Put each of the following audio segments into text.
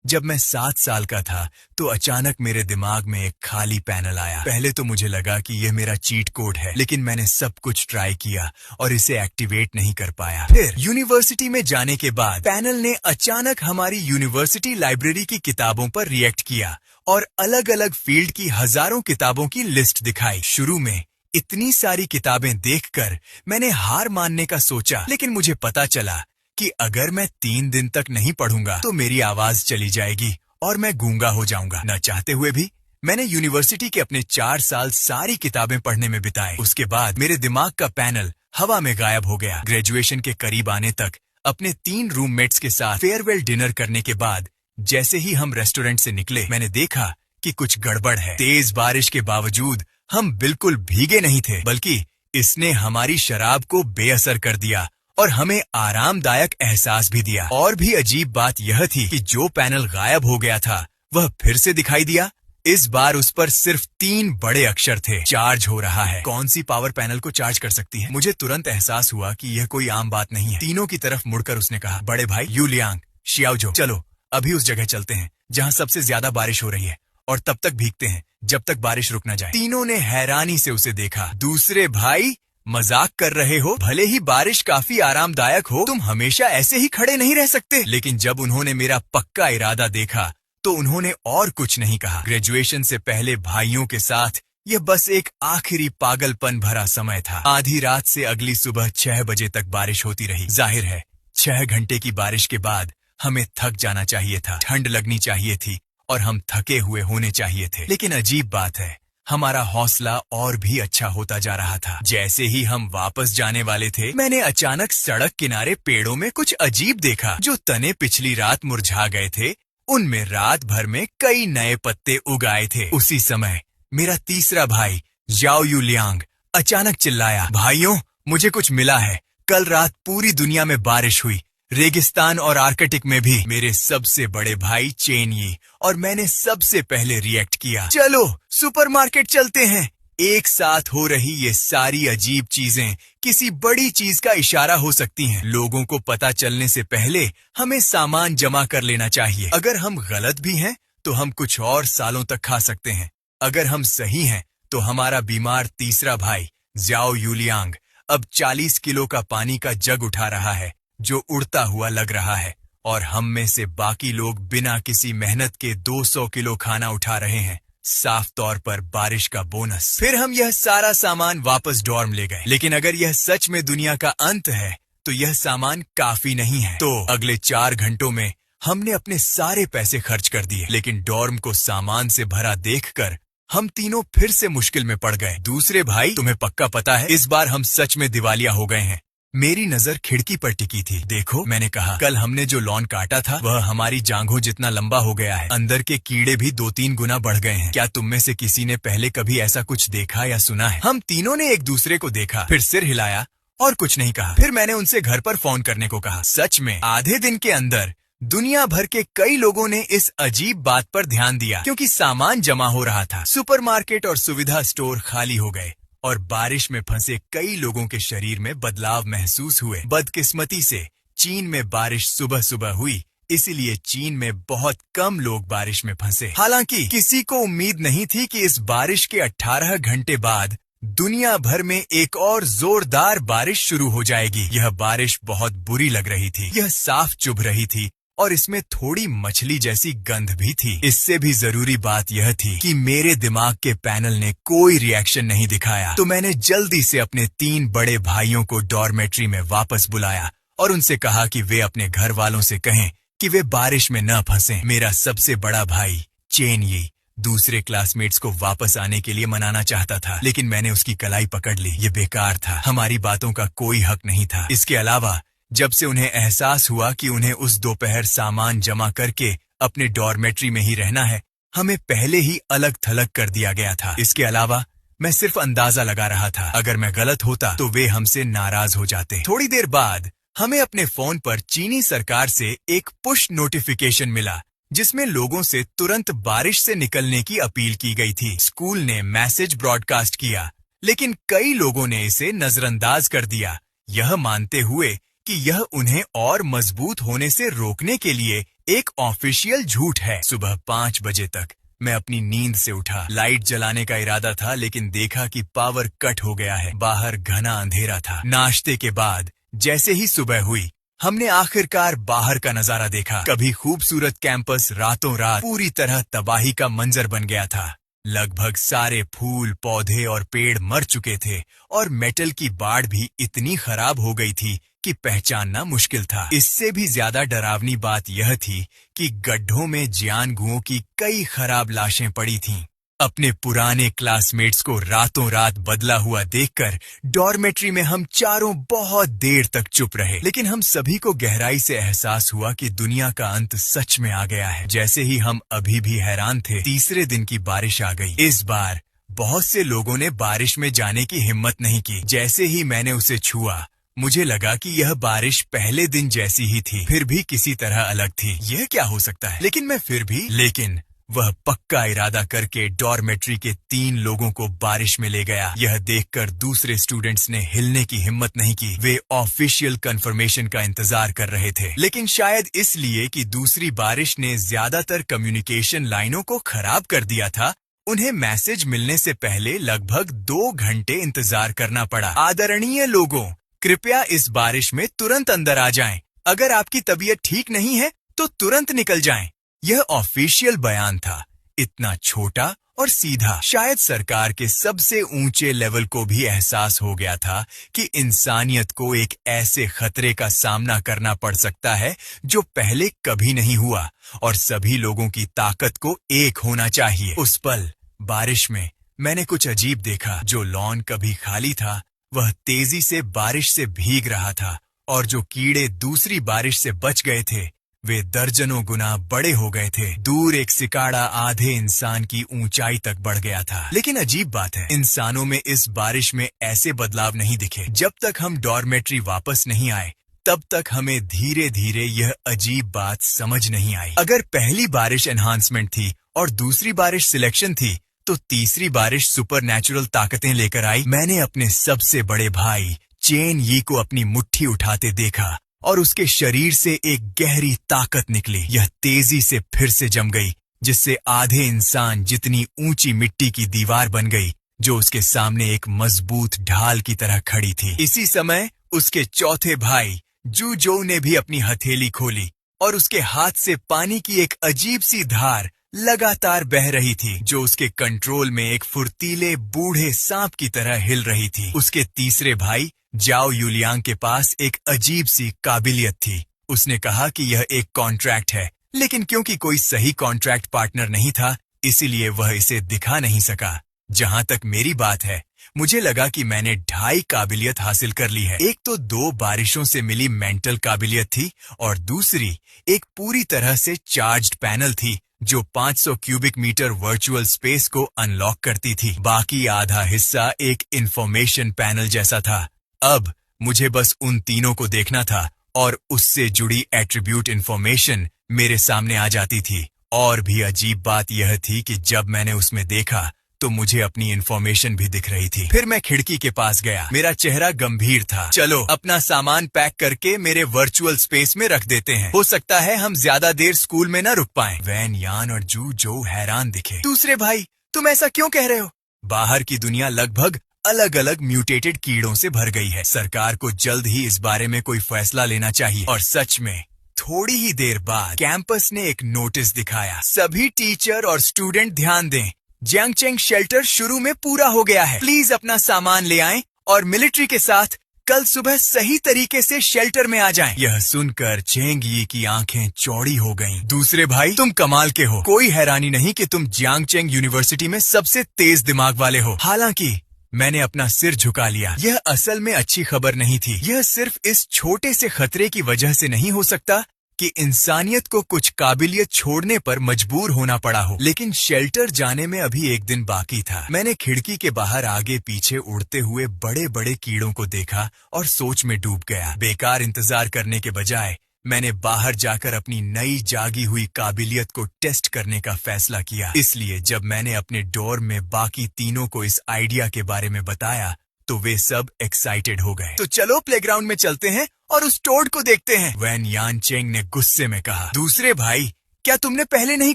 जब मैं 7 साल का था तो अचानक मेरे दिमाग में एक खाली पैनल आया। पहले तो मुझे लगा कि यह मेरा चीट कोड है, लेकिन मैंने सब कुछ ट्राई किया और इसे एक्टिवेट नहीं कर पाया। फिर यूनिवर्सिटी में जाने के बाद पैनल ने अचानक हमारी यूनिवर्सिटी लाइब्रेरी की किताबों पर रिएक्ट किया और अलग अलग फील्ड की हजारों किताबों की लिस्ट दिखाई। शुरू में इतनी सारी किताबें देखकर मैंने हार मानने का सोचा, लेकिन मुझे पता चला कि अगर मैं 3 दिन तक नहीं पढ़ूंगा तो मेरी आवाज चली जाएगी और मैं गूंगा हो जाऊंगा। न चाहते हुए भी मैंने यूनिवर्सिटी के अपने 4 साल सारी किताबें पढ़ने में बिताए। उसके बाद मेरे दिमाग का पैनल हवा में गायब हो गया। ग्रेजुएशन के करीब आने तक अपने 3 रूममेट्स के साथ फेयरवेल डिनर करने के बाद जैसे ही हम रेस्टोरेंट से निकले, मैंने देखा कि कुछ गड़बड़ है। तेज बारिश के बावजूद हम बिल्कुल भीगे नहीं थे, बल्कि इसने हमारी शराब को बेअसर कर दिया और हमें आरामदायक एहसास भी दिया। और भी अजीब बात यह थी कि जो पैनल गायब हो गया था वह फिर से दिखाई दिया। इस बार उस पर सिर्फ 3 बड़े अक्षर थे, चार्ज हो रहा है। कौन सी पावर पैनल को चार्ज कर सकती है? मुझे तुरंत एहसास हुआ कि यह कोई आम बात नहीं है। तीनों की तरफ मुड़कर उसने कहा, बड़े भाई यू लियांग, शियाओजो, चलो अभी उस जगह चलते हैं जहाँ सबसे ज्यादा बारिश हो रही है और तब तक भीगते हैं जब तक बारिश रुक न जाए। तीनों ने हैरानी से उसे देखा। दूसरे भाई, मजाक कर रहे हो? भले ही बारिश काफी आरामदायक हो, तुम हमेशा ऐसे ही खड़े नहीं रह सकते। लेकिन जब उन्होंने मेरा पक्का इरादा देखा तो उन्होंने और कुछ नहीं कहा। ग्रेजुएशन से पहले भाइयों के साथ यह बस एक आखिरी पागलपन भरा समय था। आधी रात से अगली सुबह 6 बजे तक बारिश होती रही। जाहिर है 6 घंटे की बारिश के बाद हमें थक जाना चाहिए था, ठंड लगनी चाहिए थी और हम थके हुए होने चाहिए थे। लेकिन अजीब बात है, हमारा हौसला और भी अच्छा होता जा रहा था। जैसे ही हम वापस जाने वाले थे, मैंने अचानक सड़क किनारे पेड़ों में कुछ अजीब देखा। जो तने पिछली रात मुरझा गए थे, उनमें रात भर में कई नए पत्ते उग आए थे। उसी समय मेरा तीसरा भाई जाओ यू लियांग अचानक चिल्लाया, भाइयों मुझे कुछ मिला है। कल रात पूरी दुनिया में बारिश हुई, रेगिस्तान और आर्कटिक में भी। मेरे सबसे बड़े भाई चेन यी और मैंने सबसे पहले रिएक्ट किया, चलो सुपरमार्केट चलते हैं। एक साथ हो रही ये सारी अजीब चीजें किसी बड़ी चीज का इशारा हो सकती हैं। लोगों को पता चलने से पहले हमें सामान जमा कर लेना चाहिए। अगर हम गलत भी हैं तो हम कुछ और सालों तक खा सकते हैं। अगर हम सही हैं तो हमारा बीमार तीसरा भाई जाओ यूलियांग अब 40 किलो का पानी का जग उठा रहा है जो उड़ता हुआ लग रहा है, और हम में से बाकी लोग बिना किसी मेहनत के 200 किलो खाना उठा रहे हैं। साफ तौर पर बारिश का बोनस। फिर हम यह सारा सामान वापस डॉर्म ले गए। लेकिन अगर यह सच में दुनिया का अंत है तो यह सामान काफी नहीं है। तो अगले 4 घंटों में हमने अपने सारे पैसे खर्च कर दिए। लेकिन डॉर्म को सामान से भरा देखकर हम तीनों फिर से मुश्किल में पड़ गए। दूसरे भाई, तुम्हें पक्का पता है इस बार हम सच में दिवालिया हो गए हैं। मेरी नजर खिड़की पर टिकी थी। देखो, मैंने कहा, कल हमने जो लॉन काटा था वह हमारी जांघों जितना लंबा हो गया है। अंदर के कीड़े भी 2-3 गुना बढ़ गए हैं। क्या तुम में से किसी ने पहले कभी ऐसा कुछ देखा या सुना है? हम तीनों ने एक दूसरे को देखा, फिर सिर हिलाया और कुछ नहीं कहा। फिर मैंने उनसे घर पर फोन करने को कहा। सच में आधे दिन के अंदर दुनिया भर के कई लोगों ने इस अजीब बात पर ध्यान दिया, क्योंकि सामान जमा हो रहा था। सुपरमार्केट और सुविधा स्टोर खाली हो गए और बारिश में फंसे कई लोगों के शरीर में बदलाव महसूस हुए। बदकिस्मती से चीन में बारिश सुबह सुबह हुई, इसीलिए चीन में बहुत कम लोग बारिश में फंसे। हालांकि किसी को उम्मीद नहीं थी कि इस बारिश के 18 घंटे बाद दुनिया भर में एक और जोरदार बारिश शुरू हो जाएगी। यह बारिश बहुत बुरी लग रही थी। यह साफ चुभ रही थी और इसमें थोड़ी मछली जैसी गंध भी थी। इससे भी जरूरी बात यह थी कि मेरे दिमाग के पैनल ने कोई रिएक्शन नहीं दिखाया। तो मैंने जल्दी से अपने 3 बड़े भाइयों को डॉर्मेट्री में वापस बुलाया और उनसे कहा कि वे अपने घर वालों से कहें कि वे बारिश में न फंसें। मेरा सबसे बड़ा भाई चेन यी दूसरे क्लासमेट्स को वापस आने के लिए मनाना चाहता था, लेकिन मैंने उसकी कलाई पकड़ ली। ये बेकार था, हमारी बातों का कोई हक नहीं था। इसके अलावा जब से उन्हें एहसास हुआ कि उन्हें उस दोपहर सामान जमा करके अपने डॉर्मेट्री में ही रहना है, हमें पहले ही अलग थलग कर दिया गया था। इसके अलावा मैं सिर्फ अंदाजा लगा रहा था, अगर मैं गलत होता तो वे हमसे नाराज हो जाते। थोड़ी देर बाद हमें अपने फोन पर चीनी सरकार से एक पुश नोटिफिकेशन मिला, जिसमें लोगों से तुरंत बारिश से निकलने की अपील की गई थी। स्कूल ने मैसेज ब्रॉडकास्ट किया, लेकिन कई लोगों ने इसे नजरअंदाज कर दिया, यह मानते हुए कि यह उन्हें और मजबूत होने से रोकने के लिए एक ऑफिशियल झूठ है। सुबह 5 बजे तक मैं अपनी नींद से उठा। लाइट जलाने का इरादा था, लेकिन देखा कि पावर कट हो गया है। बाहर घना अंधेरा था। नाश्ते के बाद जैसे ही सुबह हुई, हमने आखिरकार बाहर का नजारा देखा। कभी खूबसूरत कैंपस रातों रात पूरी तरह तबाही का मंजर बन गया था। लगभग सारे फूल, पौधे और पेड़ मर चुके थे और मेटल की बाड़ भी इतनी खराब हो गई थी कि पहचानना मुश्किल था। इससे भी ज्यादा डरावनी बात यह थी कि गड्ढों में जियानगुओं की कई खराब लाशें पड़ी थीं। अपने पुराने क्लासमेट्स को रातों रात बदला हुआ देखकर डॉर्मेट्री में हम चारों बहुत देर तक चुप रहे, लेकिन हम सभी को गहराई से एहसास हुआ कि दुनिया का अंत सच में आ गया है। जैसे ही हम अभी भी हैरान थे, तीसरे दिन की बारिश आ गई। इस बार बहुत से लोगों ने बारिश में जाने की हिम्मत नहीं की। जैसे ही मैंने उसे छुआ, मुझे लगा कि यह बारिश पहले दिन जैसी ही थी, फिर भी किसी तरह अलग थी। यह क्या हो सकता है? लेकिन वह पक्का इरादा करके डॉर्मेट्री के 3 लोगों को बारिश में ले गया। यह देखकर दूसरे स्टूडेंट्स ने हिलने की हिम्मत नहीं की। वे ऑफिशियल कंफर्मेशन का इंतजार कर रहे थे, लेकिन शायद इसलिए कि दूसरी बारिश ने ज्यादातर कम्युनिकेशन लाइनों को खराब कर दिया था, उन्हें मैसेज मिलने से पहले लगभग 2 घंटे इंतजार करना पड़ा। आदरणीय लोगों, कृपया इस बारिश में तुरंत अंदर आ जाएं। अगर आपकी तबीयत ठीक नहीं है तो तुरंत निकल जाएं। यह ऑफिशियल बयान था, इतना छोटा और सीधा। शायद सरकार के सबसे ऊंचे लेवल को भी एहसास हो गया था कि इंसानियत को एक ऐसे खतरे का सामना करना पड़ सकता है जो पहले कभी नहीं हुआ, और सभी लोगों की ताकत को एक होना चाहिए। उस पल बारिश में मैंने कुछ अजीब देखा। जो लॉन कभी खाली था, वह तेजी से बारिश से भीग रहा था, और जो कीड़े दूसरी बारिश से बच गए थे, वे दर्जनों गुना बड़े हो गए थे। दूर एक सिकाड़ा आधे इंसान की ऊंचाई तक बढ़ गया था। लेकिन अजीब बात है, इंसानों में इस बारिश में ऐसे बदलाव नहीं दिखे। जब तक हम डॉर्मेट्री वापस नहीं आए, तब तक हमें धीरे धीरे यह अजीब बात समझ नहीं आई। अगर पहली बारिश एनहांसमेंट थी और दूसरी बारिश सिलेक्शन थी, तो तीसरी बारिश सुपरनैचुरल ताकतें लेकर आई। मैंने अपने सबसे बड़े भाई चेन यी को अपनी मुट्ठी उठाते देखा, और उसके शरीर से एक गहरी ताकत निकली। यह तेजी से फिर से जम गई, जिससे आधे इंसान जितनी ऊंची मिट्टी की दीवार बन गई, जो उसके सामने एक मजबूत ढाल की तरह खड़ी थी। इसी समय उसके चौथे भाई जू ने भी अपनी हथेली खोली, और उसके हाथ से पानी की एक अजीब सी धार लगातार बह रही थी, जो उसके कंट्रोल में एक फुर्तीले बूढ़े सांप की तरह हिल रही थी। उसके तीसरे भाई जाओ यूलियांग के पास एक अजीब सी काबिलियत थी। उसने कहा कि यह एक कॉन्ट्रैक्ट है, लेकिन क्योंकि कोई सही कॉन्ट्रैक्ट पार्टनर नहीं था, इसीलिए वह इसे दिखा नहीं सका। जहां तक मेरी बात है, मुझे लगा कि मैंने 2.5 काबिलियत हासिल कर ली है। एक तो 2 बारिशों से मिली मेंटल काबिलियत थी, और दूसरी एक पूरी तरह से चार्ज्ड पैनल थी, जो 500 क्यूबिक मीटर वर्चुअल स्पेस को अनलॉक करती थी। बाकी आधा हिस्सा एक इंफॉर्मेशन पैनल जैसा था। अब मुझे बस उन तीनों को देखना था, और उससे जुड़ी एट्रीब्यूट इंफॉर्मेशन मेरे सामने आ जाती थी। और भी अजीब बात यह थी कि जब मैंने उसमें देखा, तो मुझे अपनी इंफॉर्मेशन भी दिख रही थी। फिर मैं खिड़की के पास गया। मेरा चेहरा गंभीर था। चलो अपना सामान पैक करके मेरे वर्चुअल स्पेस में रख देते हैं। हो सकता है हम ज्यादा देर स्कूल में न रुक पाएं। वैन यान और जो हैरान दिखे। दूसरे भाई, तुम ऐसा क्यों कह रहे हो? बाहर की दुनिया लगभग अलग अलग म्यूटेटेड कीड़ों से भर गई है। सरकार को जल्द ही इस बारे में कोई फैसला लेना चाहिए। और सच में थोड़ी ही देर बाद कैंपस ने एक नोटिस दिखाया। सभी टीचर और स्टूडेंट ध्यान दें, जियांगचेंग शेल्टर शुरू में पूरा हो गया है। प्लीज अपना सामान ले आएं और मिलिट्री के साथ कल सुबह सही तरीके से शेल्टर में आ जाएं। यह सुनकर चेंग यी की आंखें चौड़ी हो गईं। दूसरे भाई, तुम कमाल के हो। कोई हैरानी नहीं कि तुम जियांगचेंग यूनिवर्सिटी में सबसे तेज दिमाग वाले हो। हालांकि मैंने अपना सिर झुका लिया। यह असल में अच्छी खबर नहीं थी। यह सिर्फ इस छोटे से खतरे की वजह से नहीं हो सकता कि इंसानियत को कुछ काबिलियत छोड़ने पर मजबूर होना पड़ा हो। लेकिन शेल्टर जाने में अभी एक दिन बाकी था। मैंने खिड़की के बाहर आगे पीछे उड़ते हुए बड़े बड़े कीड़ों को देखा और सोच में डूब गया। बेकार इंतजार करने के बजाय मैंने बाहर जाकर अपनी नई जागी हुई काबिलियत को टेस्ट करने का फैसला किया। इसलिए जब मैंने अपने डोर में बाकी तीनों को इस आइडिया के बारे में बताया, तो वे सब एक्साइटेड हो गए। तो चलो प्लेग्राउंड में चलते हैं और उस टोड को देखते हैं। वैन यानचेंग ने गुस्से में कहा, दूसरे भाई, क्या तुमने पहले नहीं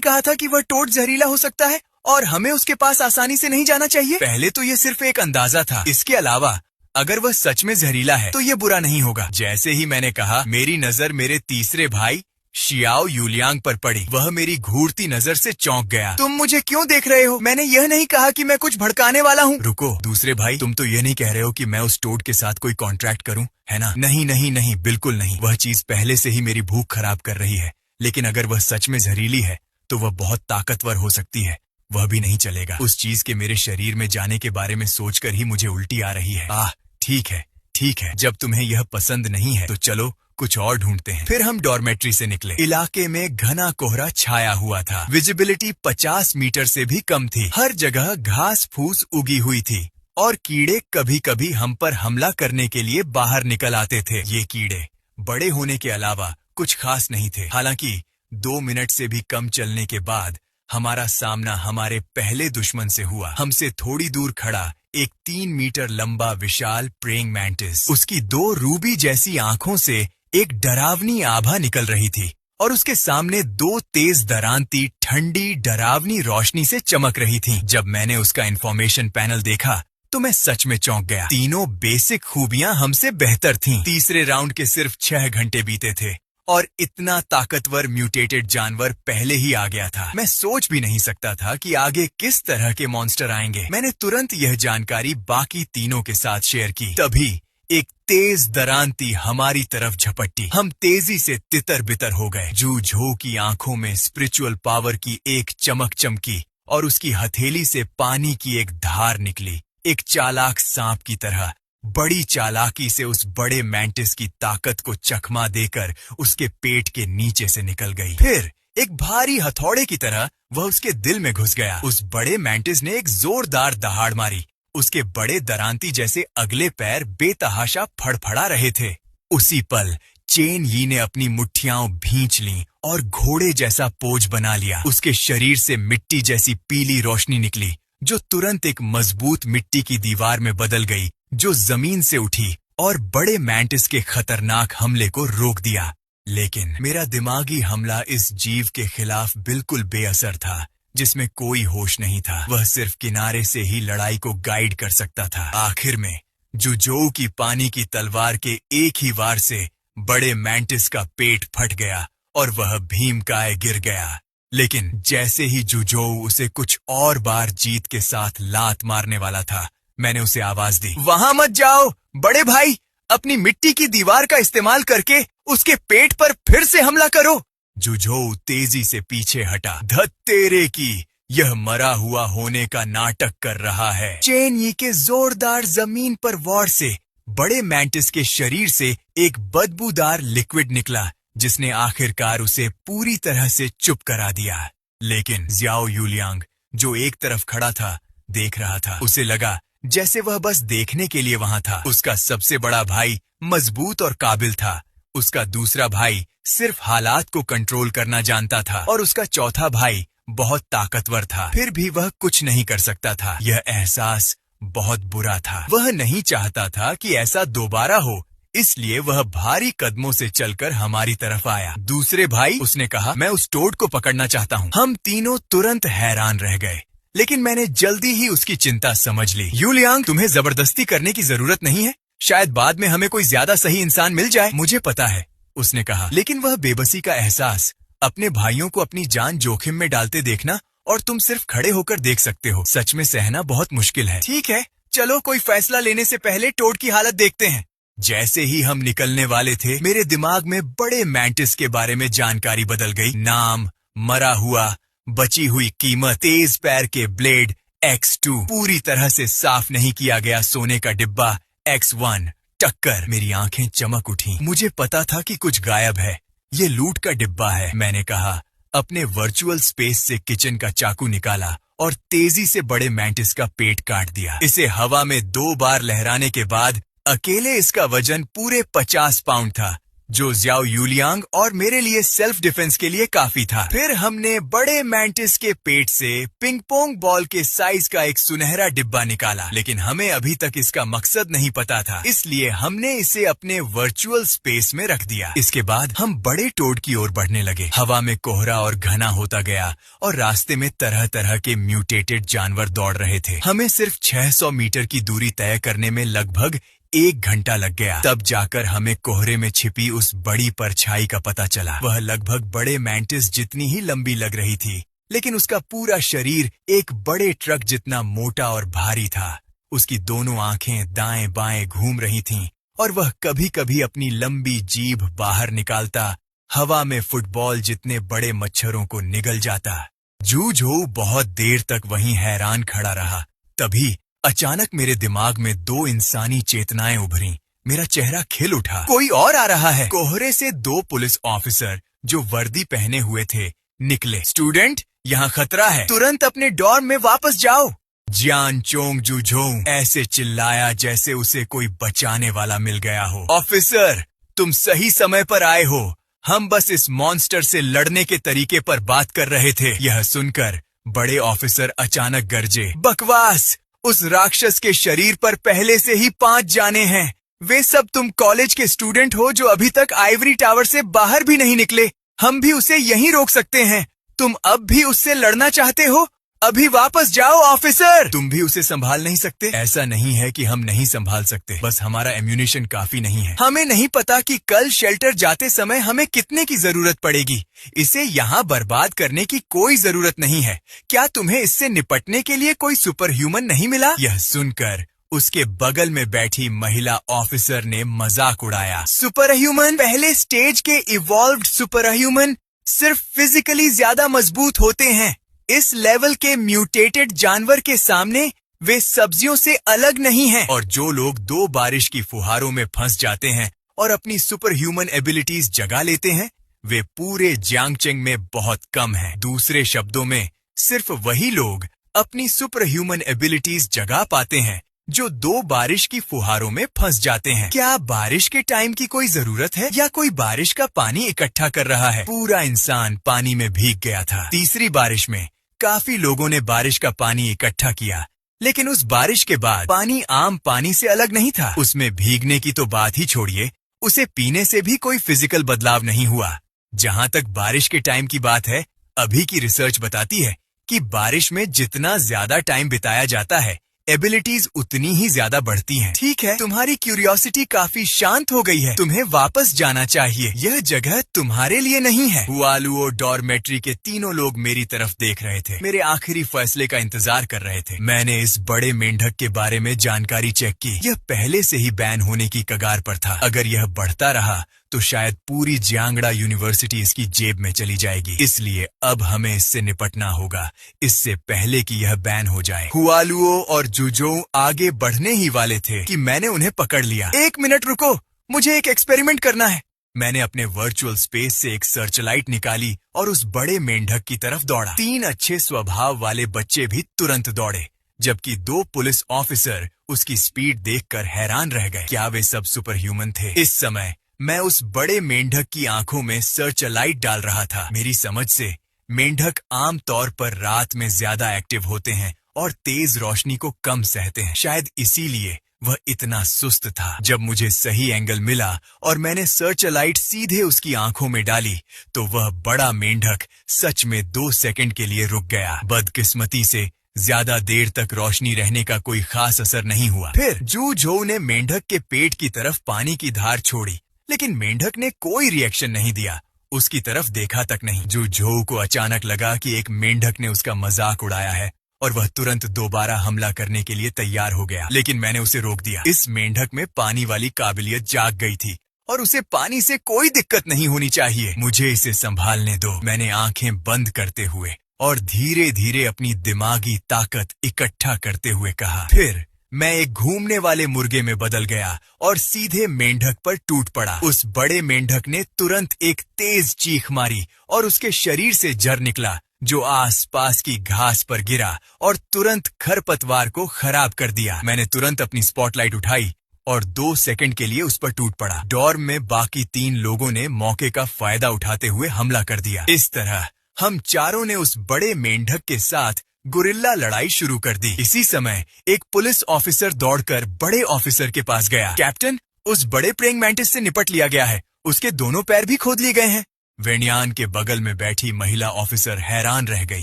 कहा था कि वह टोड जहरीला हो सकता है और हमें उसके पास आसानी से नहीं जाना चाहिए? पहले तो ये सिर्फ एक अंदाजा था। इसके अलावा अगर वह सच में जहरीला है तो ये बुरा नहीं होगा। जैसे ही मैंने कहा, मेरी नजर मेरे तीसरे भाई शियाओ यूलियांग पर पड़ी। वह मेरी घूरती नजर से चौंक गया। तुम मुझे क्यों देख रहे हो? मैंने यह नहीं कहा कि मैं कुछ भड़काने वाला हूँ। रुको दूसरे भाई, तुम तो यह नहीं कह रहे हो कि मैं उस टोड के साथ कोई कॉन्ट्रैक्ट करूँ, है ना? नहीं नहीं नहीं, बिल्कुल नहीं। वह चीज पहले से ही मेरी भूख खराब कर रही है। लेकिन अगर वह सच में जहरीली है तो वह बहुत ताकतवर हो सकती है। वह भी नहीं चलेगा। उस चीज के मेरे शरीर में जाने के बारे में सोचकर ही मुझे उल्टी आ रही है। ठीक है ठीक है, जब तुम्हें यह पसंद नहीं है तो चलो कुछ और ढूंढते हैं। फिर हम डॉर्मेट्री से निकले। इलाके में घना कोहरा छाया हुआ था। विजिबिलिटी 50 मीटर से भी कम थी। हर जगह घास फूस उगी हुई थी और कीड़े कभी कभी हम पर हमला करने के लिए बाहर निकल आते थे। ये कीड़े बड़े होने के अलावा कुछ खास नहीं थे। हालांकि 2 मिनट से भी कम चलने के बाद हमारा सामना हमारे पहले दुश्मन से हुआ। हमसे थोड़ी दूर खड़ा एक 3 मीटर लंबा विशाल प्रेइंग मैंटिस। उसकी 2 रूबी जैसी आंखों से एक डरावनी आभा निकल रही थी और उसके सामने 2 तेज दरांती ठंडी डरावनी रोशनी से चमक रही थी। जब मैंने उसका इंफॉर्मेशन पैनल देखा तो मैं सच में चौंक गया। तीनों बेसिक खूबियां हमसे बेहतर थीं। तीसरे राउंड के सिर्फ 6 घंटे बीते थे और इतना ताकतवर म्यूटेटेड जानवर पहले ही आ गया था। मैं सोच भी नहीं सकता था कि आगे किस तरह के मॉन्स्टर आएंगे। मैंने तुरंत यह जानकारी बाकी तीनों के साथ शेयर की। तभी एक तेज दरांती हमारी तरफ झपटी। हम तेजी से तितर बितर हो गए। जू झो की आंखों में स्पिरिचुअल पावर की एक चमक चमकी और उसकी हथेली से पानी की एक धार निकली। एक चालाक सांप की तरह बड़ी चालाकी से उस बड़े मैंटिस की ताकत को चकमा देकर उसके पेट के नीचे से निकल गई। फिर एक भारी हथौड़े की तरह वह उसके दिल में घुस गया। उस बड़े मैंटिस ने एक जोरदार दहाड़ मारी। उसके बड़े दरांती जैसे अगले पैर बेतहाशा फड़फड़ा रहे थे। उसी पल चेन यी ने अपनी मुट्ठियां भींच लीं और घोड़े जैसा पोज बना लिया। उसके शरीर से मिट्टी जैसी पीली रोशनी निकली जो तुरंत एक मजबूत मिट्टी की दीवार में बदल गई जो जमीन से उठी और बड़े मैंटिस के खतरनाक हमले को रोक दिया। लेकिन मेरा दिमागी हमला इस जीव के खिलाफ बिल्कुल बेअसर था, जिसमें कोई होश नहीं था। वह सिर्फ किनारे से ही लड़ाई को गाइड कर सकता था। आखिर में जुजोऊ की पानी की तलवार के एक ही वार से बड़े मैंटिस का पेट फट गया और वह भीमकाय गिर गया। लेकिन जैसे ही जुजोऊ उसे कुछ और बार जीत के साथ लात मारने वाला था, मैंने उसे आवाज दी, वहां मत जाओ बड़े भाई, अपनी मिट्टी की दीवार का इस्तेमाल करके उसके पेट पर फिर से हमला करो। जुझोऊ तेजी से पीछे हटा। धत्तेरे की, यह मरा हुआ होने का नाटक कर रहा है। चेन यी के जोरदार जमीन पर वार से बड़े मैंटिस के शरीर से एक बदबूदार लिक्विड निकला जिसने आखिरकार उसे पूरी तरह से चुप करा दिया। लेकिन ज़ियाओ यूलियांग जो एक तरफ खड़ा था देख रहा था। उसे लगा जैसे वह बस देखने के लिए वहां था। उसका सबसे बड़ा भाई मजबूत और काबिल था। उसका दूसरा भाई सिर्फ हालात को कंट्रोल करना जानता था और उसका चौथा भाई बहुत ताकतवर था। फिर भी वह कुछ नहीं कर सकता था। यह एहसास बहुत बुरा था। वह नहीं चाहता था कि ऐसा दोबारा हो, इसलिए वह भारी कदमों से चलकर हमारी तरफ आया। दूसरे भाई, उसने कहा, मैं उस टोड को पकड़ना चाहता हूँ। हम तीनों तुरंत हैरान रह गए, लेकिन मैंने जल्दी ही उसकी चिंता समझ ली। यूलियांग, तुम्हें जबरदस्ती करने की जरूरत नहीं है। शायद बाद में हमें कोई ज्यादा सही इंसान मिल जाए। मुझे पता है, उसने कहा, लेकिन वह बेबसी का एहसास, अपने भाइयों को अपनी जान जोखिम में डालते देखना और तुम सिर्फ खड़े होकर देख सकते हो, सच में सहना बहुत मुश्किल है। ठीक है, चलो कोई फैसला लेने से पहले टोड की हालत देखते हैं। जैसे ही हम निकलने वाले थे, मेरे दिमाग में बड़े मैंटिस के बारे में जानकारी बदल गई। नाम, मरा हुआ, बची हुई कीमत, तेज पैर के ब्लेड X2, पूरी तरह से साफ नहीं किया गया सोने का डिब्बा X1, टक्कर। मेरी आंखें चमक उठी। मुझे पता था कि कुछ गायब है। ये लूट का डिब्बा है, मैंने कहा। अपने वर्चुअल स्पेस से किचन का चाकू निकाला और तेजी से बड़े मैंटिस का पेट काट दिया। इसे हवा में 2 बार लहराने के बाद अकेले इसका वजन पूरे 50 पाउंड था, जो ज्याओ यूलियांग और मेरे लिए सेल्फ डिफेंस के लिए काफी था। फिर हमने बड़े मैंटिस के पेट से पिंग पोंग बॉल के साइज का एक सुनहरा डिब्बा निकाला, लेकिन हमें अभी तक इसका मकसद नहीं पता था, इसलिए हमने इसे अपने वर्चुअल स्पेस में रख दिया। इसके बाद हम बड़े टोड की ओर बढ़ने लगे। हवा में कोहरा और घना होता गया और रास्ते में तरह तरह के म्यूटेटेड जानवर दौड़ रहे थे। हमें सिर्फ 600 मीटर की दूरी तय करने में लगभग 1 घंटा लग गया। तब जाकर हमें कोहरे में छिपी उस बड़ी परछाई का पता चला। वह लगभग बड़े मैंटिस जितनी ही लंबी लग रही थी, लेकिन उसका पूरा शरीर एक बड़े ट्रक जितना मोटा और भारी था। उसकी दोनों आंखें दाएं बाएं घूम रही थीं और वह कभी कभी अपनी लंबी जीभ बाहर निकालता हवा में फुटबॉल जितने बड़े मच्छरों को निगल जाता। जू झोऊ बहुत देर तक वहीं हैरान खड़ा रहा। तभी अचानक मेरे दिमाग में 2 इंसानी चेतनाएं उभरी। मेरा चेहरा खिल उठा। कोई और आ रहा है। कोहरे से 2 पुलिस ऑफिसर जो वर्दी पहने हुए थे निकले। स्टूडेंट, यहाँ खतरा है, तुरंत अपने डॉर्म में वापस जाओ। जियान चोंग जू झोऊ ऐसे चिल्लाया जैसे उसे कोई बचाने वाला मिल गया हो। ऑफिसर, तुम सही समय पर आए हो। हम बस इस मॉन्स्टर से लड़ने के तरीके पर बात कर रहे थे। यह सुनकर बड़े ऑफिसर अचानक गरजे, बकवास! उस राक्षस के शरीर पर पहले से ही 5 जाने हैं। वे सब तुम कॉलेज के स्टूडेंट हो जो अभी तक आइवरी टावर से बाहर भी नहीं निकले। हम भी उसे यहीं रोक सकते हैं। तुम अब भी उससे लड़ना चाहते हो? अभी वापस जाओ ऑफिसर। तुम भी उसे संभाल नहीं सकते? ऐसा नहीं है कि हम नहीं संभाल सकते, बस हमारा एम्यूनिशन काफी नहीं है। हमें नहीं पता कि कल शेल्टर जाते समय हमें कितने की जरूरत पड़ेगी। इसे यहाँ बर्बाद करने की कोई जरूरत नहीं है। क्या तुम्हें इससे निपटने के लिए कोई सुपर ह्यूमन नहीं मिला? यह सुनकर उसके बगल में बैठी महिला ऑफिसर ने मजाक उड़ाया। Super human? पहले स्टेज के इवॉल्व्ड सुपर ह्यूमन सिर्फ फिजिकली ज्यादा मजबूत होते हैं। इस लेवल के म्यूटेटेड जानवर के सामने वे सब्जियों से अलग नहीं हैं। और जो लोग 2 बारिश की फुहारों में फंस जाते हैं और अपनी सुपर ह्यूमन एबिलिटीज जगा लेते हैं, वे पूरे जियांगचेंग में बहुत कम हैं। दूसरे शब्दों में, सिर्फ वही लोग अपनी सुपर ह्यूमन एबिलिटीज जगा पाते हैं जो 2 बारिश की फुहारों में फंस जाते हैं। क्या बारिश के टाइम की कोई जरूरत है या कोई बारिश का पानी इकट्ठा कर रहा है? पूरा इंसान पानी में भीग गया था। तीसरी बारिश में काफी लोगों ने बारिश का पानी इकट्ठा किया, लेकिन उस बारिश के बाद पानी आम पानी से अलग नहीं था। उसमें भीगने की तो बात ही छोड़िए, उसे पीने से भी कोई फिजिकल बदलाव नहीं हुआ। जहाँ तक बारिश के टाइम की बात है, अभी की रिसर्च बताती है कि बारिश में जितना ज्यादा टाइम बिताया जाता है, एबिलिटीज उतनी ही ज्यादा बढ़ती हैं। ठीक है, तुम्हारी क्यूरियोसिटी काफी शांत हो गई है। तुम्हें वापस जाना चाहिए। यह जगह तुम्हारे लिए नहीं है। हुआलुओ डॉर्मेट्री के तीनों लोग मेरी तरफ देख रहे थे, मेरे आखिरी फैसले का इंतजार कर रहे थे। मैंने इस बड़े मेंढक के बारे में जानकारी चेक की। यह पहले से ही बैन होने की कगार पर था। अगर यह बढ़ता रहा तो शायद पूरी जियांगड़ा यूनिवर्सिटी इसकी जेब में चली जाएगी। इसलिए अब हमें इससे निपटना होगा, इससे पहले कि यह बैन हो जाए। हुआलुओ और जूझोऊ आगे बढ़ने ही वाले थे कि मैंने उन्हें पकड़ लिया। 1 मिनट रुको, मुझे एक एक्सपेरिमेंट करना है। मैंने अपने वर्चुअल स्पेस से एक सर्चलाइट निकाली और उस बड़े मेंढक की तरफ दौड़ा। 3 अच्छे स्वभाव वाले बच्चे भी तुरंत दौड़े, जबकि 2 पुलिस ऑफिसर उसकी स्पीड देखकर हैरान रह गए। क्या वे सब सुपर ह्यूमन थे? इस समय मैं उस बड़े मेंढक की आंखों में सर्चलाइट डाल रहा था। मेरी समझ से मेंढक आम तौर पर रात में ज्यादा एक्टिव होते हैं और तेज रोशनी को कम सहते हैं। शायद इसीलिए वह इतना सुस्त था। जब मुझे सही एंगल मिला और मैंने सर्चलाइट सीधे उसकी आंखों में डाली, तो वह बड़ा मेंढक सच में 2 सेकंड के लिए रुक गया। बदकिस्मती से ज्यादा देर तक रोशनी रहने का कोई खास असर नहीं हुआ। फिर जू झोऊ ने मेंढक के पेट की तरफ पानी की धार छोड़ी, लेकिन मेंढक ने कोई रिएक्शन नहीं दिया, उसकी तरफ देखा तक नहीं। जू झोऊ को अचानक लगा कि एक मेंढक ने उसका मजाक उड़ाया है और वह तुरंत दोबारा हमला करने के लिए तैयार हो गया, लेकिन मैंने उसे रोक दिया। इस मेंढक में पानी वाली काबिलियत जाग गई थी और उसे पानी से कोई दिक्कत नहीं होनी चाहिए। मुझे इसे संभालने दो, मैंने आंखें बंद करते हुए और धीरे धीरे अपनी दिमागी ताकत इकट्ठा करते हुए कहा। फिर मैं एक घूमने वाले मुर्गे में बदल गया और सीधे मेंढक पर टूट पड़ा। उस बड़े मेंढक ने तुरंत एक तेज चीख मारी और उसके शरीर से जर निकला, जो आसपास की घास पर गिरा और तुरंत खरपतवार को खराब कर दिया। मैंने तुरंत अपनी स्पॉटलाइट उठाई और 2 सेकंड के लिए उस पर टूट पड़ा। डॉर्म में बाकी 3 लोगों ने मौके का फायदा उठाते हुए हमला कर दिया। इस तरह हम चारों ने उस बड़े मेंढक के साथ गुरिल्ला लड़ाई शुरू कर दी। इसी समय एक पुलिस ऑफिसर दौड़कर बड़े ऑफिसर के पास गया। कैप्टन, उस बड़े प्रेइंग मैंटिस से निपट लिया गया है। उसके दोनों पैर भी खोद लिए गए हैं। वेनियान के बगल में बैठी महिला ऑफिसर हैरान रह गई।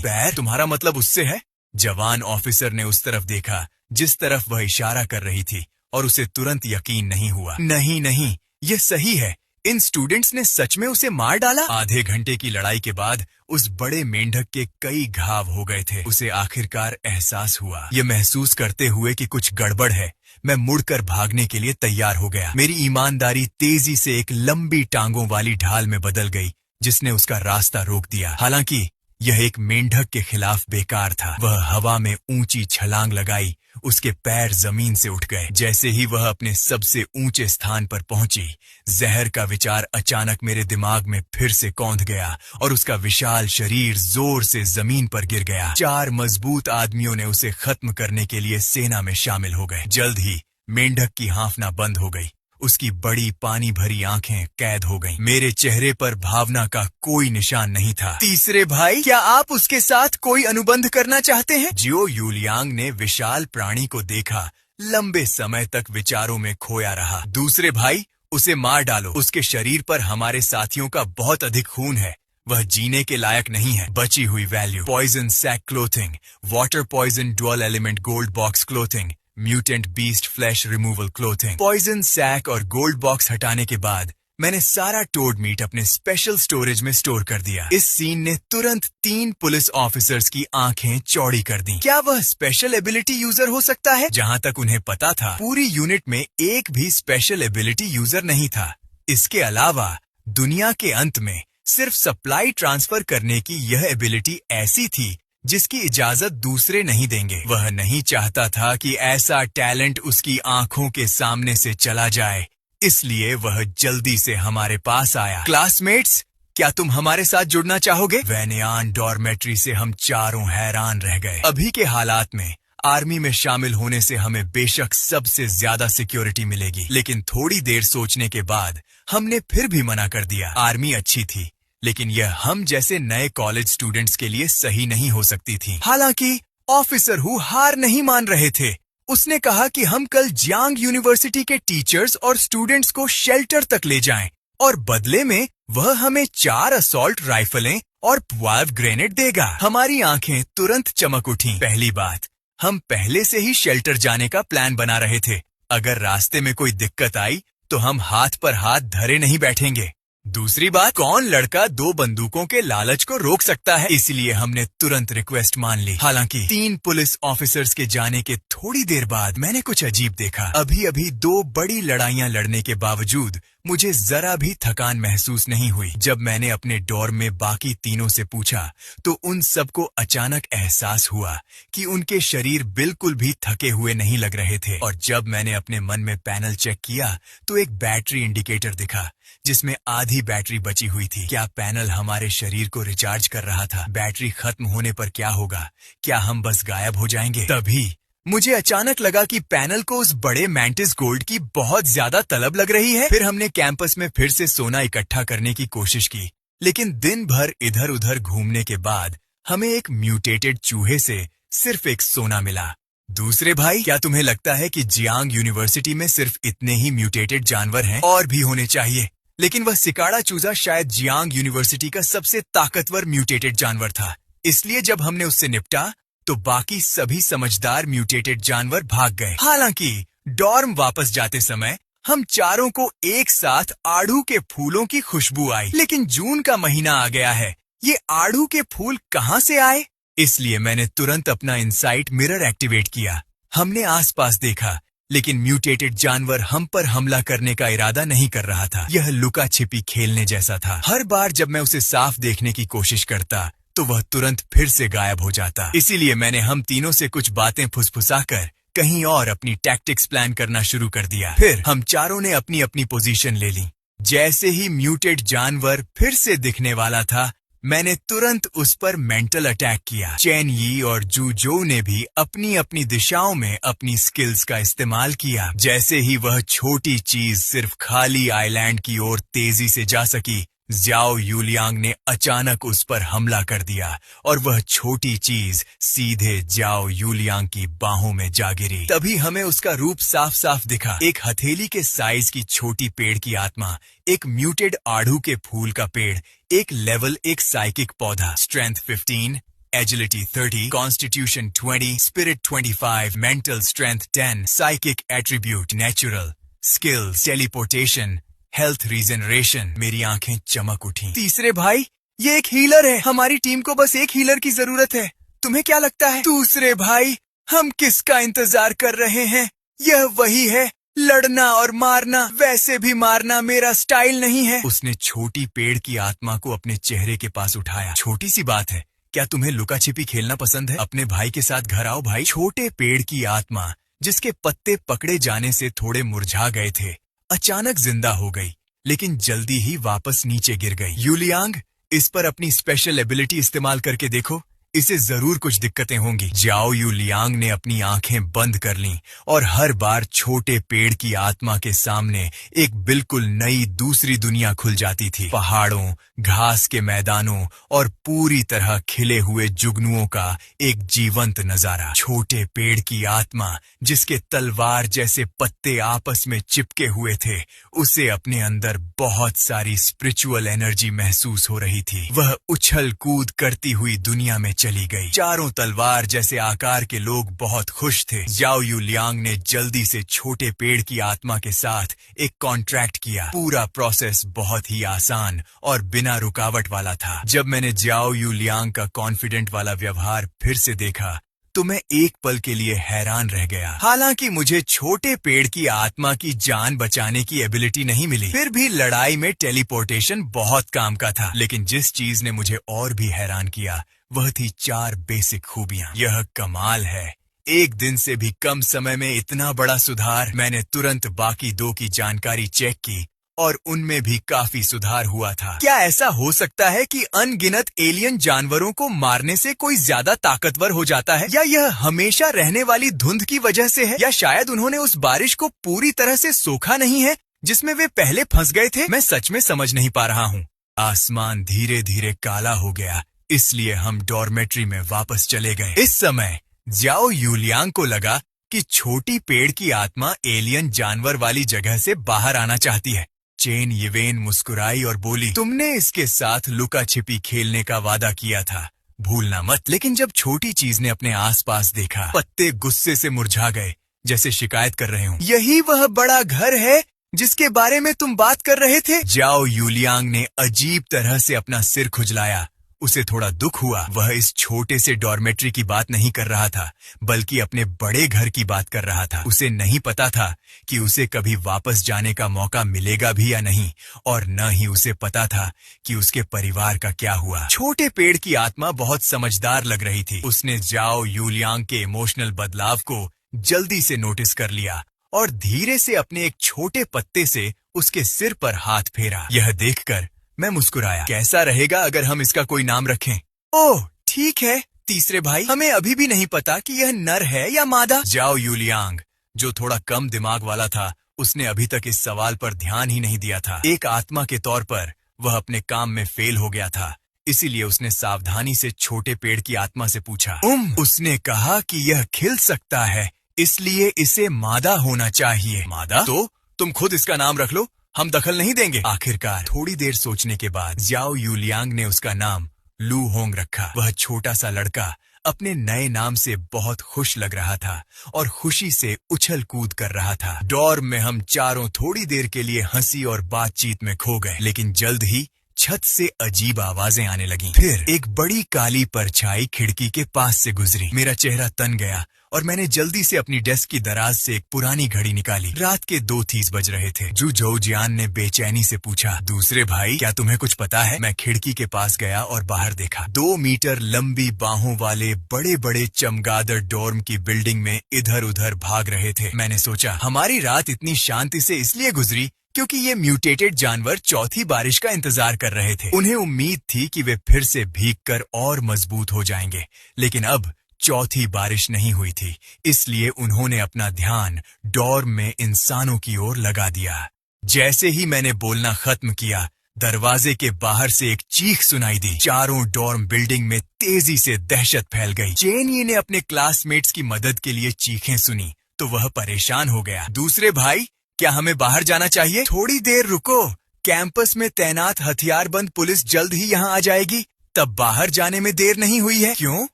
पैर? तुम्हारा मतलब उससे है? जवान ऑफिसर ने उस तरफ देखा जिस तरफ वह इशारा कर रही थी और उसे तुरंत यकीन नहीं हुआ। नहीं, ये सही है। इन स्टूडेंट्स ने सच में उसे मार डाला। आधे घंटे की लड़ाई के बाद उस बड़े मेंढक के कई घाव हो गए थे। उसे आखिरकार एहसास हुआ। ये महसूस करते हुए कि कुछ गड़बड़ है, मैं मुड़कर भागने के लिए तैयार हो गया। मेरी ईमानदारी तेजी से एक लंबी टांगों वाली ढाल में बदल गई जिसने उसका रास्ता रोक दिया। हालांकि यह एक मेंढक के खिलाफ बेकार था। वह हवा में ऊंची छलांग लगाई, उसके पैर जमीन से उठ गए। जैसे ही वह अपने सबसे ऊंचे स्थान पर पहुंची, जहर का विचार अचानक मेरे दिमाग में फिर से कौंध गया और उसका विशाल शरीर जोर से जमीन पर गिर गया। 4 मजबूत आदमियों ने उसे खत्म करने के लिए सेना में शामिल हो गए। जल्द ही मेंढक की हांफना बंद हो गई। उसकी बड़ी पानी भरी आंखें कैद हो गईं। मेरे चेहरे पर भावना का कोई निशान नहीं था। तीसरे भाई, क्या आप उसके साथ कोई अनुबंध करना चाहते हैं? जियो यूलियांग ने विशाल प्राणी को देखा, लंबे समय तक विचारों में खोया रहा। दूसरे भाई, उसे मार डालो। उसके शरीर पर हमारे साथियों का बहुत अधिक खून है। वह जीने के लायक नहीं है। बची हुई value: poison sac clothing, water poison dual element gold box clothing, mutant beast flash removal clothing. Poison sac और गोल्ड बॉक्स हटाने के बाद मैंने सारा टोड मीट अपने स्पेशल स्टोरेज में स्टोर कर दिया। इस सीन ने तुरंत 3 पुलिस ऑफिसर्स की आंखें चौड़ी कर दी। क्या वह स्पेशल एबिलिटी यूजर हो सकता है? जहां तक उन्हें पता था, पूरी यूनिट में एक भी स्पेशल एबिलिटी यूजर नहीं था। इसके अलावा दुनिया के अंत में सिर्फ सप्लाई ट्रांसफर करने की यह एबिलिटी ऐसी थी जिसकी इजाजत दूसरे नहीं देंगे। वह नहीं चाहता था कि ऐसा टैलेंट उसकी आंखों के सामने से चला जाए, इसलिए वह जल्दी से हमारे पास आया। क्लासमेट्स, क्या तुम हमारे साथ जुड़ना चाहोगे? वेनियान डॉर्मेट्री से हम चारों हैरान रह गए। अभी के हालात में आर्मी में शामिल होने से हमें बेशक सबसे ज्यादा सिक्योरिटी मिलेगी, लेकिन थोड़ी देर सोचने के बाद हमने फिर भी मना कर दिया। आर्मी अच्छी थी, लेकिन यह हम जैसे नए कॉलेज स्टूडेंट्स के लिए सही नहीं हो सकती थी। हालांकि ऑफिसर हु हार नहीं मान रहे थे। उसने कहा कि हम कल जियांग यूनिवर्सिटी के टीचर्स और स्टूडेंट्स को शेल्टर तक ले जाएं और बदले में वह हमें 4 असॉल्ट राइफलें और 12 ग्रेनेड देगा। हमारी आंखें तुरंत चमक उठीं। पहली बात, हम पहले से ही शेल्टर जाने का प्लान बना रहे थे। अगर रास्ते में कोई दिक्कत आई तो हम हाथ पर हाथ धरे नहीं बैठेंगे। दूसरी बात, कौन लड़का 2 बंदूकों के लालच को रोक सकता है? इसलिए हमने तुरंत रिक्वेस्ट मान ली। हालांकि 3 पुलिस ऑफिसर्स के जाने के थोड़ी देर बाद मैंने कुछ अजीब देखा। अभी 2 बड़ी लड़ाइयां लड़ने के बावजूद मुझे जरा भी थकान महसूस नहीं हुई। जब मैंने अपने डॉर्म में बाकी तीनों से पूछा तो उन सबको अचानक एहसास हुआ कि उनके शरीर बिल्कुल भी थके हुए नहीं लग रहे थे। और जब मैंने अपने मन में पैनल चेक किया तो एक बैटरी इंडिकेटर दिखा जिसमें आधी बैटरी बची हुई थी। क्या पैनल हमारे शरीर को रिचार्ज कर रहा था? बैटरी खत्म होने पर क्या होगा? क्या हम बस गायब हो जाएंगे? तभी मुझे अचानक लगा कि पैनल को उस बड़े मैंटिस गोल्ड की बहुत ज्यादा तलब लग रही है। फिर हमने कैंपस में फिर से सोना इकट्ठा करने की कोशिश की, लेकिन दिन भर इधर उधर घूमने के बाद हमें एक म्यूटेटेड चूहे से सिर्फ एक सोना मिला। दूसरे भाई, क्या तुम्हें लगता है कि जियांग यूनिवर्सिटी में सिर्फ इतने ही म्यूटेटेड जानवर हैं? और भी होने चाहिए, लेकिन वह सिकाड़ा चूजा शायद जियांग यूनिवर्सिटी का सबसे ताकतवर म्यूटेटेड जानवर था। इसलिए जब हमने उससे निपटा तो बाकी सभी समझदार म्यूटेटेड जानवर भाग गए। हालांकि डॉर्म वापस जाते समय हम चारों को एक साथ आड़ू के फूलों की खुशबू आई। लेकिन जून का महीना आ गया है, ये आड़ू के फूल कहाँ से आए? इसलिए मैंने तुरंत अपना इनसाइट मिरर एक्टिवेट किया। हमने आसपास देखा, लेकिन म्यूटेटेड जानवर हम पर हमला करने का इरादा नहीं कर रहा था। यह लुका छिपी खेलने जैसा था। हर बार जब मैं उसे साफ देखने की कोशिश करता तो वह तुरंत फिर से गायब हो जाता। इसीलिए मैंने हम तीनों से कुछ बातें फुसफुसाकर कहीं और अपनी टैक्टिक्स प्लान करना शुरू कर दिया। फिर हम चारों ने अपनी अपनी पोजीशन ले ली। जैसे ही म्यूटेड जानवर फिर से दिखने वाला था, मैंने तुरंत उस पर मेंटल अटैक किया। चेन यी और जू जो ने भी अपनी अपनी दिशाओं में अपनी स्किल्स का इस्तेमाल किया। जैसे ही वह छोटी चीज सिर्फ खाली आइलैंड की ओर तेजी से जा सकी, ज़्याओ यूलियांग ने अचानक उस पर हमला कर दिया और वह छोटी चीज सीधे ज़्याओ यूलियांग की बाहों में जा गिरी। तभी हमें उसका रूप साफ साफ दिखा। एक हथेली के साइज की छोटी पेड़ की आत्मा, एक म्यूटेड आड़ू के फूल का पेड़, एक लेवल 1 साइकिक पौधा, strength 15, agility 30, constitution 20, spirit 25, mental strength 10, psychic attribute natural, skills teleportation, health regeneration. मेरी आंखें चमक उठी। तीसरे भाई, ये एक हीलर है। हमारी टीम को बस एक हीलर की जरूरत है। तुम्हें क्या लगता है? दूसरे भाई, हम किसका इंतजार कर रहे हैं? यह वही है, लड़ना और मारना। वैसे भी मारना मेरा स्टाइल नहीं है। उसने छोटी पेड़ की आत्मा को अपने चेहरे के पास उठाया। छोटी सी बात है, क्या तुम्हें लुका छिपी खेलना पसंद है? अपने भाई के साथ घर आओ भाई। छोटे पेड़ की आत्मा, जिसके पत्ते पकड़े जाने से थोड़े मुरझा गए थे, अचानक जिंदा हो गई, लेकिन जल्दी ही वापस नीचे गिर गई। यूलियांग, इस पर अपनी स्पेशल एबिलिटी इस्तेमाल करके देखो, इसे जरूर कुछ दिक्कतें होंगी। ज़्याओ यूलियांग ने अपनी आंखें बंद कर लीं और हर बार छोटे पेड़ की आत्मा के सामने एक बिल्कुल नई दूसरी दुनिया खुल जाती थी। पहाड़ों, घास के मैदानों और पूरी तरह खिले हुए जुगनुओं का एक जीवंत नजारा। छोटे पेड़ की आत्मा, जिसके तलवार जैसे पत्ते आपस में चिपके हुए थे, उसे अपने अंदर बहुत सारी स्पिरिचुअल एनर्जी महसूस हो रही थी। वह उछल कूद करती हुई दुनिया में चली गई। चारों तलवार जैसे आकार के लोग बहुत खुश थे। ज़्याओ यूलियांग ने जल्दी से छोटे पेड़ की आत्मा के साथ एक कॉन्ट्रैक्ट किया। पूरा प्रोसेस बहुत ही आसान और बिना रुकावट वाला था। जब मैंने ज़्याओ यूलियांग का कॉन्फिडेंट वाला व्यवहार फिर से देखा, तो मैं एक पल के लिए हैरान रह गया। हालांकि मुझे छोटे पेड़ की आत्मा की जान बचाने की एबिलिटी नहीं मिली, फिर भी लड़ाई में टेलीपोर्टेशन बहुत काम का था। लेकिन जिस चीज ने मुझे और भी हैरान किया, वह थी 4 बेसिक खूबियां। यह कमाल है, एक दिन से भी कम समय में इतना बड़ा सुधार। मैंने तुरंत बाकी 2 की जानकारी चेक की और उनमें भी काफी सुधार हुआ था। क्या ऐसा हो सकता है कि अनगिनत एलियन जानवरों को मारने से कोई ज्यादा ताकतवर हो जाता है? या यह हमेशा रहने वाली धुंध की वजह से है? या शायद उन्होंने उस बारिश को पूरी तरह से सोखा नहीं है जिसमें वे पहले फंस गए थे? मैं सच में समझ नहीं पा रहा हूँ। आसमान धीरे धीरे काला हो गया, इसलिए हम डॉर्मेट्री में वापस चले गए। इस समय ज़्याओ यूलियांग को लगा कि छोटी पेड़ की आत्मा एलियन जानवर वाली जगह से बाहर आना चाहती है। चेन यिवेन मुस्कुराई और बोली, तुमने इसके साथ लुका छिपी खेलने का वादा किया था, भूलना मत। लेकिन जब छोटी चीज ने अपने आसपास देखा, पत्ते गुस्से से मुरझा गए, जैसे शिकायत कर रहे हो। यही वह बड़ा घर है जिसके बारे में तुम बात कर रहे थे? ज़्याओ यूलियांग ने अजीब तरह से अपना सिर खुजलाया। उसे थोड़ा दुख हुआ। वह इस छोटे से डॉर्मेट्री की बात नहीं कर रहा था, बल्कि अपने बड़े घर की बात कर रहा था। उसे नहीं पता था कि उसे कभी वापस जाने का मौका मिलेगा भी या नहीं, और न ही उसे पता था कि उसके परिवार का क्या हुआ। छोटे पेड़ की आत्मा बहुत समझदार लग रही थी। उसने ज़्याओ यूलियांग के इमोशनल बदलाव को जल्दी से नोटिस कर लिया और धीरे से अपने एक छोटे पत्ते से उसके सिर पर हाथ फेरा। यह देखकर मैं मुस्कुराया। कैसा रहेगा अगर हम इसका कोई नाम रखें? ओह ठीक है तीसरे भाई, हमें अभी भी नहीं पता कि यह नर है या मादा। ज़्याओ यूलियांग, जो थोड़ा कम दिमाग वाला था, उसने अभी तक इस सवाल पर ध्यान ही नहीं दिया था। एक आत्मा के तौर पर वह अपने काम में फेल हो गया था, इसीलिए उसने सावधानी से छोटे पेड़ की आत्मा से पूछा। उसने कहा कि यह खिल सकता है, इसलिए इसे मादा होना चाहिए। मादा? तो तुम खुद इसका नाम रख लो, हम दखल नहीं देंगे। आखिरकार थोड़ी देर सोचने के बाद ज़्याओ यूलियांग ने उसका नाम लू होंग रखा। वह छोटा सा लड़का अपने नए नाम से बहुत खुश लग रहा था और खुशी से उछल कूद कर रहा था। डॉर्म में हम चारों थोड़ी देर के लिए हंसी और बातचीत में खो गए, लेकिन जल्द ही छत से अजीब आवाजें आने लगीं। फिर एक बड़ी काली परछाई खिड़की के पास से गुजरी। मेरा चेहरा तन गया और मैंने जल्दी से अपनी डेस्क की दराज से एक पुरानी घड़ी निकाली। रात के 2:30 बज रहे थे। जू जोजियान ने बेचैनी से पूछा, दूसरे भाई क्या तुम्हें कुछ पता है? मैं खिड़की के पास गया और बाहर देखा। 2 मीटर लंबी बाहों वाले बड़े बड़े चमगादड़ डॉर्म की बिल्डिंग में इधर उधर भाग रहे थे। मैंने सोचा, हमारी रात इतनी शांति से इसलिए गुजरी क्योंकि ये म्यूटेटेड जानवर चौथी बारिश का इंतजार कर रहे थे। उन्हें उम्मीद थी कि वे फिर से भीगकर और मजबूत हो जाएंगे, लेकिन अब चौथी बारिश नहीं हुई थी, इसलिए उन्होंने अपना ध्यान डॉर्म में इंसानों की ओर लगा दिया। जैसे ही मैंने बोलना खत्म किया, दरवाजे के बाहर से एक चीख सुनाई दी। चारों डॉर्म बिल्डिंग में तेजी से दहशत फैल गई। चेन यी ने अपने क्लासमेट्स की मदद के लिए चीखें सुनी तो वह परेशान हो गया। दूसरे भाई, क्या हमें बाहर जाना चाहिए? थोड़ी देर रुको, कैंपस में तैनात हथियारबंद पुलिस जल्द ही यहाँ आ जाएगी, तब बाहर जाने में देर नहीं हुई है। क्यों?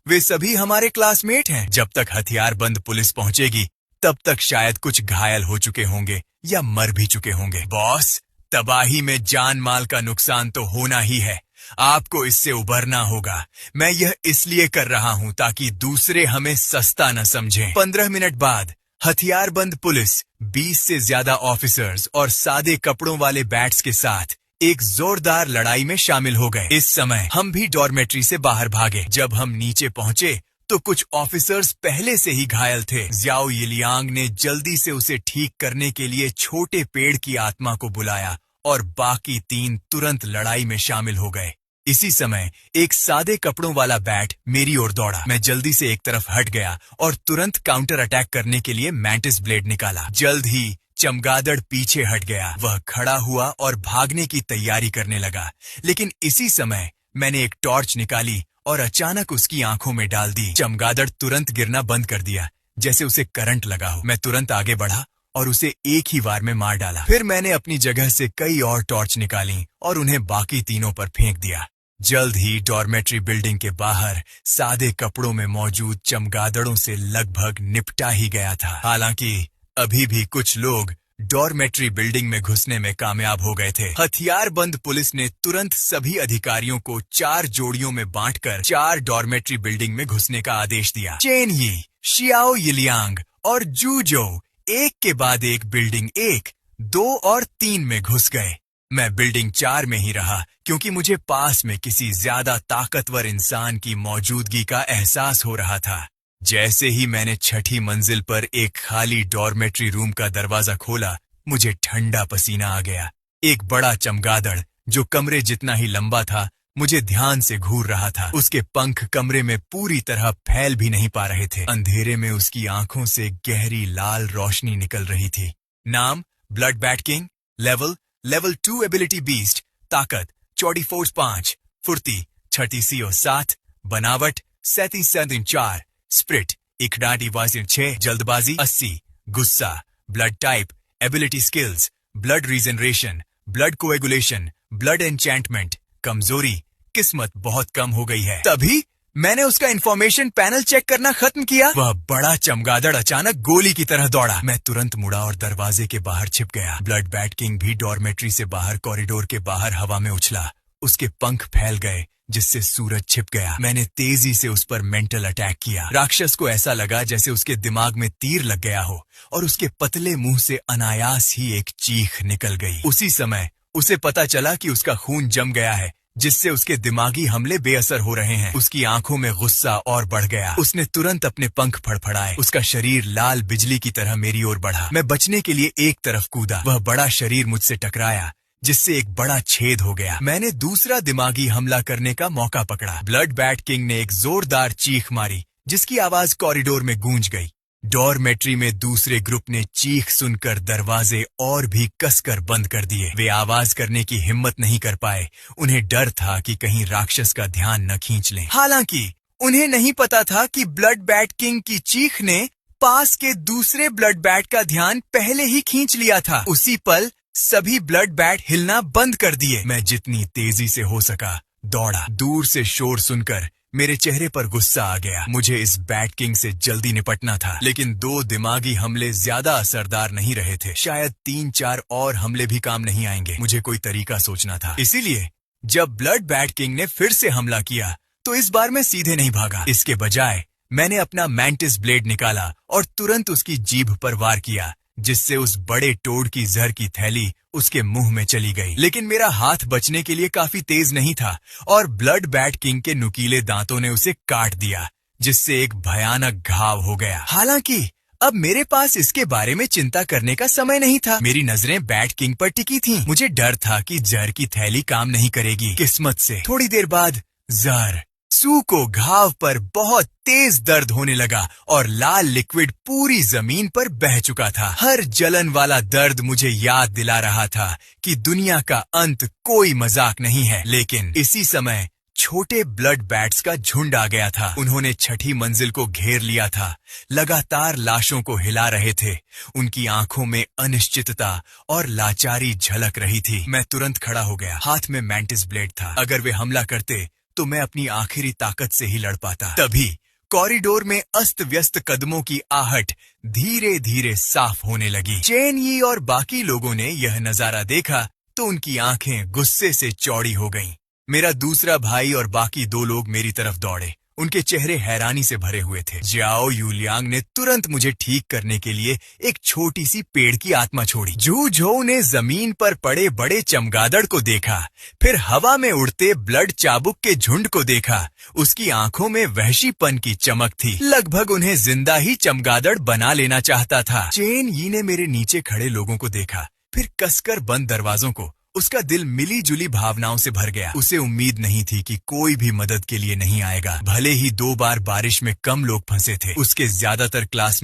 वे सभी हमारे क्लासमेट हैं। जब तक हथियारबंद पुलिस पहुंचेगी, तब तक शायद कुछ घायल हो चुके होंगे या मर भी चुके होंगे। बॉस, तबाही में जान माल का नुकसान तो होना ही है। आपको इससे उबरना होगा। मैं यह इसलिए कर रहा हूँ ताकि दूसरे हमें सस्ता न समझें। 15 मिनट बाद हथियारबंद पुलिस 20 से ज्यादा ऑफिसर्स और सादे कपड़ों वाले बैट्स के साथ एक जोरदार लड़ाई में शामिल हो गए। इस समय हम भी डॉर्मेट्री से बाहर भागे। जब हम नीचे पहुंचे तो कुछ ऑफिसर्स पहले से ही घायल थे। ज़्याओ यिलियांग ने जल्दी से उसे ठीक करने के लिए छोटे पेड़ की आत्मा को बुलाया और बाकी 3 तुरंत लड़ाई में शामिल हो गए। इसी समय एक सादे कपड़ों वाला बैट मेरी ओर दौड़ा। मैं जल्दी से एक तरफ हट गया और तुरंत काउंटर अटैक करने के लिए मैंटिस ब्लेड निकाला। जल्द ही चमगादड़ पीछे हट गया। वह खड़ा हुआ और भागने की तैयारी करने लगा, लेकिन इसी समय मैंने एक टॉर्च निकाली और अचानक उसकी आंखों में डाल दी। चमगादड़ तुरंत गिरना बंद कर दिया, जैसे उसे करंट लगा हो। मैं तुरंत आगे बढ़ा और उसे एक ही वार में मार डाला। फिर मैंने अपनी जगह से कई और टॉर्च निकाली और उन्हें बाकी तीनों पर फेंक दिया। जल्द ही डॉर्मेट्री बिल्डिंग के बाहर सादे कपड़ों में मौजूद चमगादड़ों से लगभग निपटा ही गया था। हालांकि अभी भी कुछ लोग डॉर्मेट्री बिल्डिंग में घुसने में कामयाब हो गए थे। हथियारबंद पुलिस ने तुरंत सभी अधिकारियों को 4 जोड़ियों में बांटकर 4 डॉर्मेट्री बिल्डिंग में घुसने का आदेश दिया। चेन यी, ज़्याओ यिलियांग और जूजो एक के बाद एक बिल्डिंग 1, 2 और 3 में घुस गए। मैं बिल्डिंग 4 में ही रहा क्योंकि मुझे पास में किसी ज्यादा ताकतवर इंसान की मौजूदगी का एहसास हो रहा था। जैसे ही मैंने 6ठी मंजिल पर एक खाली डॉर्मेट्री रूम का दरवाजा खोला, मुझे ठंडा पसीना आ गया। एक बड़ा चमगादड़ जो कमरे जितना ही लंबा था, मुझे ध्यान से घूर रहा था। उसके पंख कमरे में पूरी तरह फैल भी नहीं पा रहे थे। अंधेरे में उसकी आंखों से गहरी लाल रोशनी निकल रही थी। नाम blood bat king. Level 2 ability beast. ताकत 44.5। फुर्ती 36.7। बनावट 37.4। स्प्रिट 1.6। जल्दबाजी 80। गुस्सा। Blood type ability skills blood regeneration, blood coagulation, blood enchantment. कमजोरी किस्मत बहुत कम हो गई है। तभी मैंने उसका इंफॉर्मेशन पैनल चेक करना खत्म किया। वह बड़ा चमगादड़ अचानक गोली की तरह दौड़ा। मैं तुरंत मुड़ा और दरवाजे के बाहर छिप गया। ब्लड बैट किंग भी डॉर्मेट्री से बाहर कॉरिडोर के बाहर हवा में उछला। उसके पंख फैल गए जिससे सूरज छिप गया। मैंने तेजी से उस पर मेंटल अटैक किया। राक्षस को ऐसा लगा जैसे उसके दिमाग में तीर लग गया हो और उसके पतले मुंह से अनायास ही एक चीख निकल गई। उसी समय उसे पता चला कि उसका खून जम गया है, जिससे उसके दिमागी हमले बेअसर हो रहे हैं। उसकी आंखों में गुस्सा और बढ़ गया। उसने तुरंत अपने पंख फड़फड़ाए। उसका शरीर लाल बिजली की तरह मेरी ओर बढ़ा। मैं बचने के लिए एक तरफ कूदा। वह बड़ा शरीर मुझसे टकराया, जिससे एक बड़ा छेद हो गया। मैंने दूसरा दिमागी हमला करने का मौका पकड़ा। ब्लड बैट किंग ने एक जोरदार चीख मारी, जिसकी आवाज कॉरिडोर में गूंज गई। डॉर्मेट्री में दूसरे ग्रुप ने चीख सुनकर दरवाजे और भी कसकर बंद कर दिए। वे आवाज करने की हिम्मत नहीं कर पाए। उन्हें डर था कि कहीं राक्षस का ध्यान न खींच लें। हालांकि उन्हें नहीं पता था कि ब्लड बैट किंग की चीख ने पास के दूसरे ब्लड बैट का ध्यान पहले ही खींच लिया था। उसी पल सभी ब्लड बैट हिलना बंद कर दिए। मैं जितनी तेजी से हो सका दौड़ा। दूर से शोर सुनकर मेरे चेहरे पर गुस्सा आ गया। मुझे इस बैट किंग से जल्दी निपटना था, लेकिन 2 दिमागी हमले ज्यादा असरदार नहीं रहे थे। शायद 3-4 और हमले भी काम नहीं आएंगे। मुझे कोई तरीका सोचना था। इसीलिए जब ब्लड बैट किंग ने फिर से हमला किया, तो इस बार मैं सीधे नहीं भागा। इसके बजाय मैंने अपना मैंटिस ब्लेड निकाला और तुरंत उसकी जीभ पर वार किया, जिससे उस बड़े टोड की जहर की थैली उसके मुंह में चली गई। लेकिन मेरा हाथ बचने के लिए काफी तेज नहीं था और ब्लड बैट किंग के नुकीले दांतों ने उसे काट दिया, जिससे एक भयानक घाव हो गया। हालांकि अब मेरे पास इसके बारे में चिंता करने का समय नहीं था। मेरी नजरें बैट किंग पर टिकी थीं। मुझे डर था कि जहर की थैली काम नहीं करेगी। किस्मत से थोड़ी देर बाद जहर सू को घाव पर बहुत तेज दर्द होने लगा और लाल लिक्विड पूरी जमीन पर बह चुका था। हर जलन वाला दर्द मुझे याद दिला रहा था कि दुनिया का अंत कोई मजाक नहीं है। लेकिन इसी समय छोटे ब्लड बैट्स का झुंड आ गया था। उन्होंने छठी मंजिल को घेर लिया था, लगातार लाशों को हिला रहे थे। उनकी आंखों में अनिश्चितता और लाचारी झलक रही थी। मैं तुरंत खड़ा हो गया। हाथ में मैंटिस ब्लेड था। अगर वे हमला करते तो मैं अपनी आखिरी ताकत से ही लड़ पाता। तभी कॉरिडोर में अस्त व्यस्त कदमों की आहट धीरे धीरे साफ होने लगी। चेन यी और बाकी लोगों ने यह नजारा देखा तो उनकी आंखें गुस्से से चौड़ी हो गईं। मेरा दूसरा भाई और बाकी 2 लोग मेरी तरफ दौड़े। उनके चेहरे हैरानी से भरे हुए थे। जियाओ यूलियांग ने तुरंत मुझे ठीक करने के लिए एक छोटी सी पेड़ की आत्मा छोड़ी। जू झोउ ने जमीन पर पड़े बड़े चमगादड़ को देखा, फिर हवा में उड़ते ब्लड चाबुक के झुंड को देखा। उसकी आंखों में वहशीपन की चमक थी, लगभग उन्हें जिंदा ही चमगादड़ बना लेना चाहता था। चेन यी ने मेरे नीचे खड़े लोगों को देखा, फिर कसकर बंद दरवाजों को। उसका दिल मिली जुली भावनाओं से भर गया। उसे उम्मीद नहीं थी कि कोई भी मदद के लिए नहीं आएगा। भले ही 2 बार बारिश में कम लोग फंसे थे, उसके ज्यादातर क्लास